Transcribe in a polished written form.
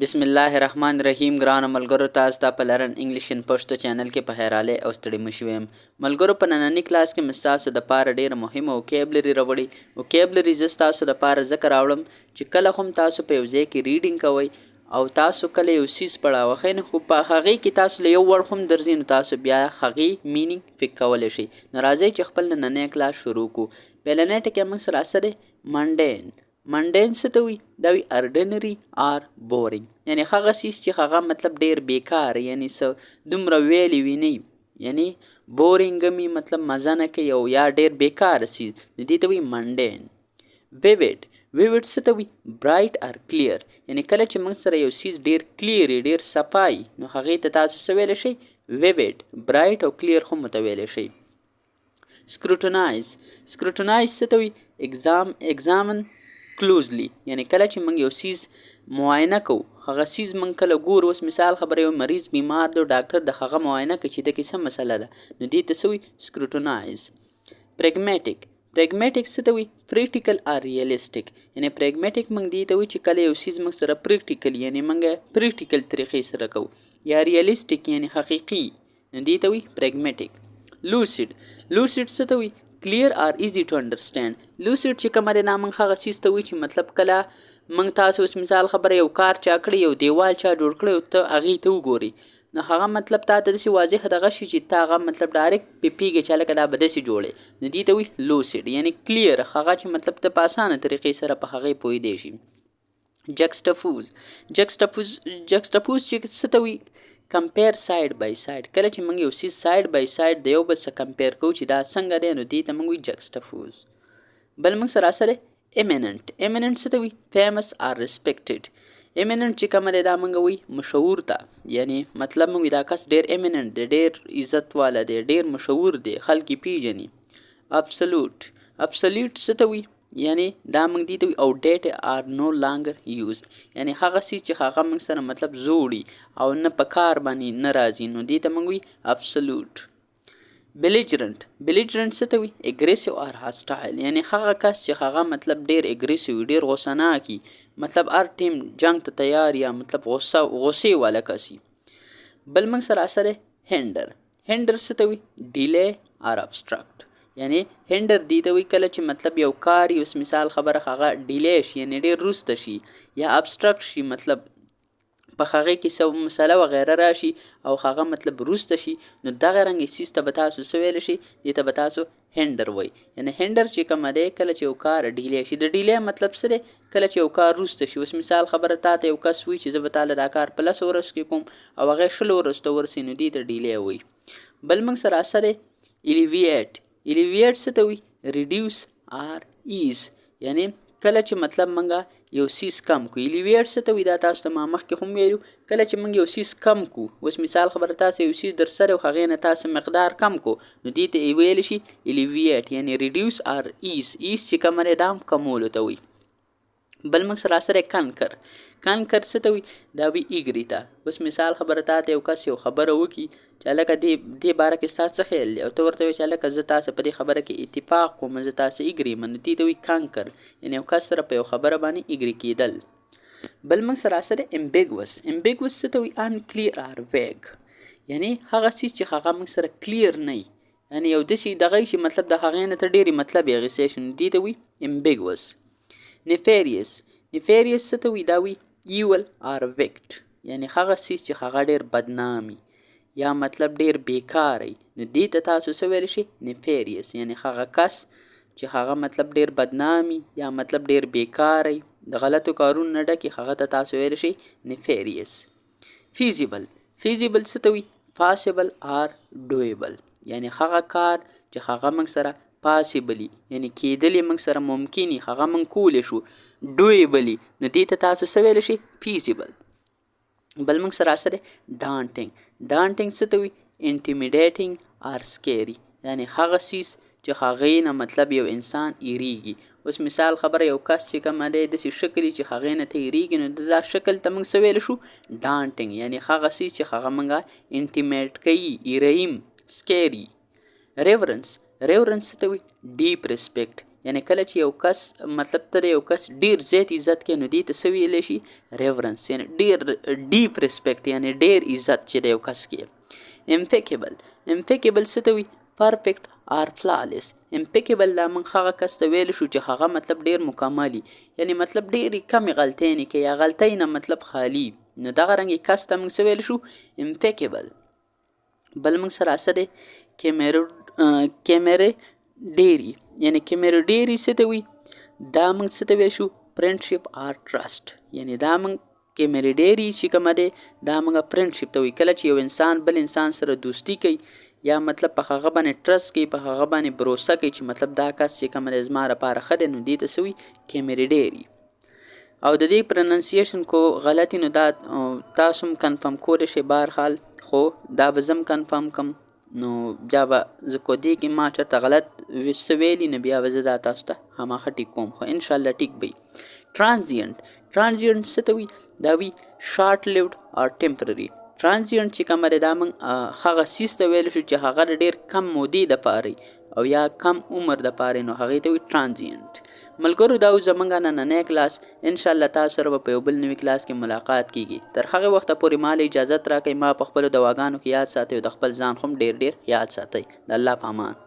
बिस्मिल्लाहिर्रहमानिर्रहीम ګرانو ملګرو تاسو ته په لرن انګلیش ان پښتو چینل کې په خیراله او ستړي مشو یم ملګرو په نننی کلاس کې مستاسو د پاره ډیر مهمه وکیبلری راوړي وکیبلری زستاسو د پاره ذکر راوړم چې کله هم تاسو په یو ځای کې ریډینګ کوئ او تاسو کله یو سیس پړاو خین خو په هغه کې تاسو له یو ور هم درځي نو تاسو بیا هغه مینینګ فک کولای شئ نو راځئ چې خپل نننی کلاس شروع کو پهلنې ټکی موږ سره سره منډین منډین څه ته وي دا وي اردنري آر بورینګ یعنی هغه سیس چې هغه مطلب ډیر بیکار یعنی څه دومره ویلی وي نه یعنی بورینګ می مطلب مزه نه کوي او یا ډیر بیکار سیس دې ته وي منډین ویویډ ویویډ څه ته وي برایټ آر کلیر یعنی کله چې موږ سره یو سیس ډیر کلیر ډیر صفای نو هغې ته تاسو څه ویلی شئ ویویډ برایټ او کلیر هم ورته ویلی شئ سکروټنایز څه ته وي ایگزامن کلوزلی یعنی کله چې موږ یو سیز معاینه کوو هغه سیز موږ کله ګورو اوس مثال خبره یو مریض بیمار دی ډاکټر د هغه معاینه کوي چې د کې څه مسله ده نو دې ته څه وي سکروټنایز پریګمیټک څه ته وي پریکټیکل آر ریئلیسټک یعنی پریګمیټک موږ دې ته وي چې کله یو سیز موږ سره پریکټیکل یعنی موږ پریکټیکل طریقې سره کوو یا ریئلیسټک یعنی حقیقي نو دې ته وي پریګمیټک لوسیډ څه ته وي کلیر آر ایزی ټو انډرسټینډ لوسیډ چې کومه دی دا موږ هغه څیز ته وایي چې مطلب کله موږ تاسو اوس مثال خبره یو کار چا کړی یو دیوال چا جوړ کړی او ته هغې ته وګورې نو هغه مطلب تا ته داسې واضح دغه شي چې تا هغه مطلب ډایرکټ پوهېږې چې هلکه دا به داسې جوړی نو دې ته وایي لوسیډ یعنی کلیر هغه چې مطلب ته په اسانه طریقې سره په هغې پوهېدی شي جکسټپوز چې څه ته وایي کمپیر ساید بای ساید کله چې موږ یو سیز ساید بای ساید د یو بل سره کمپیر کوو چې دا څنګه دی نو دې ته موږ وایي جکسټپوز بل موږ سره سره ایمیننٹ څه ته وایي فیمس آر ریسپیکټډ ایمیننٹ چې کومه دی دا موږ وایي مشهور ته یعنی مطلب موږ دا کس ډېر ایمیننٹ دی ډېر عزت والا دی ډېر مشهور دی خلک یې پیژني ابسلوټ څه ته وایي یعنی دا موږ دې ته وایي او ډیټ آر نو لانګر یوز یعنی هغه سیز چې هغه موږ سره مطلب زوړي او نه په کار باندې نه راځي نو دې ته موږ وایي ابسلوټ بلیجرنټ څه ته وایي اګریسیو آر هاسټایل یعنی هغه کس چې هغه مطلب ډیر اګریسیو ډیر غوسناکي مطلب هر ټیم جنگ ته تیار یا مطلب غصې والا کسي بل موږ سره هینډر څه ته وایي ډیلی آر ابسټرکټ یعنی هینډر دې ته وایي کله چې مطلب یو کار اوس مثال خبره هغه ډیلی شي یعنی ډېر وروسته شي یا ابسټرکټ شي مطلب په هغې کې څه مسله وغیره راشي او هغه مطلب وروسته شي نو دغه رنګې سیز ته به تاسو څه ویلی شي دې ته به تاسو هینډر وایي یعنی هینډر چې کومه دی کله چې یو کار ډیلی شي د ډیلی مطلب څه دی کله چې یو کار وروسته شي اوس مثال خبره تا ته یو کس وایي چې زه به تاله دا کار په 10 ورځو کې کوم او هغې 20 ورځو ته ورسي نو دې ته ډیلی وایي بل موږ سره ایلیویټ څه ته وایي ریډیوس آر ایز یعنی کله چې مطلب موږ یو سیز کم کو ایلیویټ څه ته وایي دا تاسو ته ما مخکې هم ویلو کله چې موږ یو سیز کم کو اوس مثال خبره تاسو یو سیز در سره او هغې نه تاسو مقدار کم کو نو دې ته ویلی شي ایلیویټ یعنی ریډیوس آر ایز چې کومه دی دا هم کمولو ته وایي بل موږ سره کنکر څه ته وایي دا وایي ایګري ته اوس مثال خبره تا ته یو کس یو خبره وکړي چې هلکه دې باره کې ستا څه خیال دی او ته ورته وایې چې هلکه زه تاسو په دې خبره کې اتفاق کوم زه تاسو ایګري یم نو دې ته وایي کنکر یعنی یو کس سره په یو خبره باندې ایګري کېدل بل موږ سره امبیګوس څه ته وایي انکلیر آر ویګ یعنی هغه څیز چې هغه موږ سره کلیر نه وي یعنی یو داسې دغه شي مطلب د هغې نه ته ډېرې مطلب یې اخیستی شي نو دې ته وایي امبیګوس نیفیریس څه ته وایي دا وایي ایول آر ویکټ یعنی هغه سیز چې هغه ډېر بدنامي یا مطلب ډېر بیکاره نو دې ته تاسو څه ویلی شي نیفیریس یعنی هغه کس چې هغه مطلب ډېر بدنامي یا مطلب ډېر بیکاره د غلطو کارونو نه ډکې هغه ته تاسو ویلی شي نیفیریس فیزیبل څه ته وایي پاسیبل آر ډویبل یعنی هغه کار چې هغه موږ سره پاسیبلی یعنی کېدلی موږ سره ممکني هغه موږ کولی شو ډویبلی نو دې ته تاسو څه ویلی شي فیزیبل بل موږ سره ډانټینګ څه ته وایي انټیمیډیټینګ آر سکیری یعنی هغه سیز چې هغې نه مطلب یو انسان ایریږي اوس مثال خبره یو کس چې کومه دی داسې شکل چې هغې نه ته ایریږي نو دا شکل ته موږ څه ویلی شو ډانټینګ یعنی هغه سیز چې هغه موږ انټیمیټ کوي ایریم سکیری ریورنس څه ته وایي ډیپ ریسپیکټ یعنی کله چې یو کس مطلب ته د یو کس ډیر زیات عزت کوي نو دې ته څه ویلی شي ریورنس یعنی ډیر ډیپ ریسپیکټ یعنی ډیر عزت چې د یو کس کوي. امپیکیبل څه ته وي پرفیکټ آر فلالس. امپیکیبل دا موږ هغه کس ته ویلی شو چې هغه مطلب ډیر مکمل یعنی مطلب ډیرې کمې غلطۍ نه کوي یا غلطۍ نه مطلب خالی نو دغه رنګې کس ته موږ څه ویلی شو امپیکیبل. بل موږ سره څه دی کیمریډیري یعنی کیمریډیري څه ته وي دا موږ څه ته ویلی شو فرینډشپ آر ټرسټ یعنی دا موږ کیمریډیري چې کومه دی دا موږ فرینډشپ ته وایي کله چې یو انسان بل انسان سره دوستي کوي یا مطلب په هغه باندې ټرست کوي په هغه باندې بروسه کوي چې مطلب دا کس چې کومه دی زما لپاره ښه دی نو دې ته څه وایي کیمریډیري. او د دې پرننسیشن کو غلطي نو دا تاسو هم کنفرم کولی شئ بهرحال خو دا به زه هم کنفرم کم نو بیا به زه کودې کې ما چېرته غلط څه ویلي نو بیا به زه دا تاسو ته هماغه ټیک کوم خو انشاءالله ټیک به وي. ټرانزینټ څه ته وي دا وي شارټ لیوډ اور ټمپرري. ټرانزینټ چې کومه دی دا موږ هغه څیز ته ویلی شو چې هغه د ډېر کم مودې دپاره او یا کم عمر دپاره نو هغې ته وي ټرانزینټ. ملګرو دا زموږ نننی کلاس انشاءالله تاسو سره به په یو بل نوي کلاس کې ملاقات کیږي. تر هغې وخته پورې ما له اجازت راکئ ما په خپلو دواګانو کې یاد ساتئ او د خپل ځان هم ډېر یاد ساتئ. د الله په امان.